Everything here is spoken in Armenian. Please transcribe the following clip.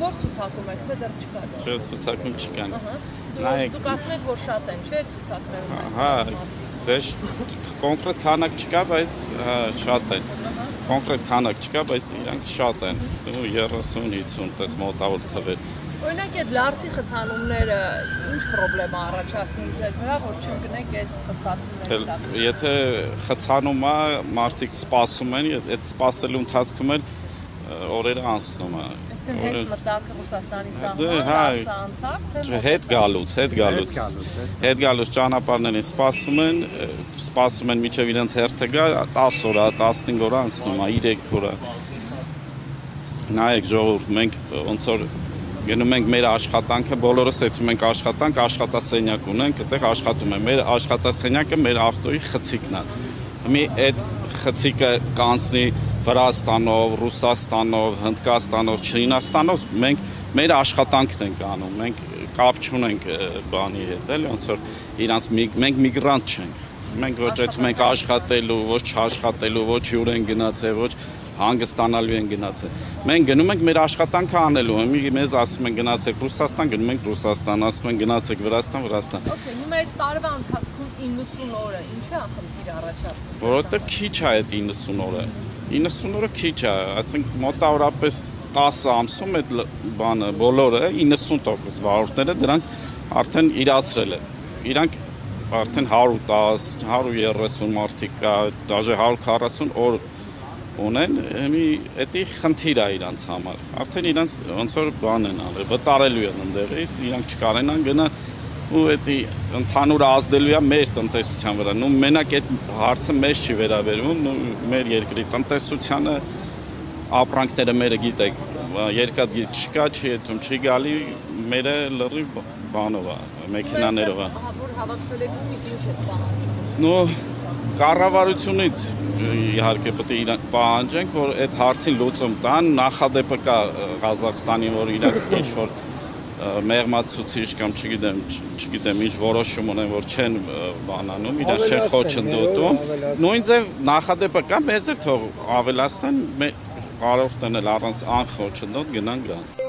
Որ ցուցակում եք, թե դեռ չկա։ Չէ, ցուցակում չկան։ Դուք ասում եք, որ շատ են, չէ՞, ցուցակներում։ Հա, դե կոնկրետ քանակ չկա, բայց շատ են։ Կոնկրետ քանակ չկա, բայց իրանք շատ են։ 30-50 տես մոտավոր թվեր։ Օրինակ այդ լարսի խցանումները ինչ խնդրեմ առաջացնում ձեր վրա, որ չընկնեք այս խստացումների տակ։ Եթե խցանում է, մարդիկ սպասում են, այդ սպասելու ընթացքում էլ օրերը անցնում է։ Այսինքն հենց մտակ Ռուսաստանի սահման, լարսը անցավ, թե հետ գալուց ճանապարհներին սպասում են մինչև իրենց հերթը գա 10 օր, 15 օր անցնում է, 3 օր։ Նայեք ժողովուրդ, մենք ոնց որ գնում ենք մեր աշխատանքը, բոլորս էթում ենք աշխատանք, աշխատասենյակ ունենք, այդտեղ աշխատում ենք։ Մեր աշխատասենյակը մեր ավտոյի խցիկն է։ Մի այդ խցիկը կանցնի Վրաստանով, Ռուսաստանով, Հնդկաստանով, Չինաստանով, մենք մեր աշխատանքն ենք անում, մենք կապ չունենք բանի հետ, էլի ոնց որ իրանց մենք միգրանտ չենք։ Մենք ոչ այդում ենք աշխատելու, ոչ չաշխատելու, ոչ հյուր են գնացել, ոչ հանգստանալու են գնացել։ Մենք գնում ենք մեր աշխատանքը անելու, մեզ ասում են գնացեք Ռուսաստան, գնում ենք Ռուսաստան, ասում են գնացեք Վրաստան։ Okay, հիմա այդ տարվա ընթացքում 90 օրը ինչ է խնդիր առաջացնում։ Որովհետև քիչ է այդ 90 օրը։ 90 օրը քիչ է, ասենք մոտավորապես 10 ամսում այդ բանը բոլորը 90% վարորդները դրանք արդեն իրացրել են։ Իրանք արդեն 110, 130 մարդիկ կա, դաժե 140 օր ունեն, էդի խնդիր է իրանց համար։ Արդեն իրանց ոնց որ բան են արել, վտարելու են ընդեղից, իրանք չկարենան գնան ու էդի ընդհանուր ազդելու է մեր տնտեսության վրա։ Նու մենակ այդ հարցը մեզ չի վերաբերում, մեր երկրի տնտեսությանը ապրանքները մերը գիտեք, երկաթգիր չկա, չի եթում, չի գալի, մերը լրիվ բանով է, մեքենաներով է։ Որ հավաքվել եք ումից ինչ եք պահանջում։ Նու կառավարությունից իհարկե պետք է իրանք պահանջենք, որ այդ հարցին լուծում տան, նախադեպը կա Ղազախստանի, որ իրանք ինչ-որ մեղմացուցիչ կամ չգիտեմ ինչ որոշում ունեն, որ չեն բանանում, իրար չեն խոչընդոտում։ Նույն ձև նախադեպը կա, մեզ էլ թող ավելացնեն, կարողտեն էլ առանց անխոչընդոտ գնան գան։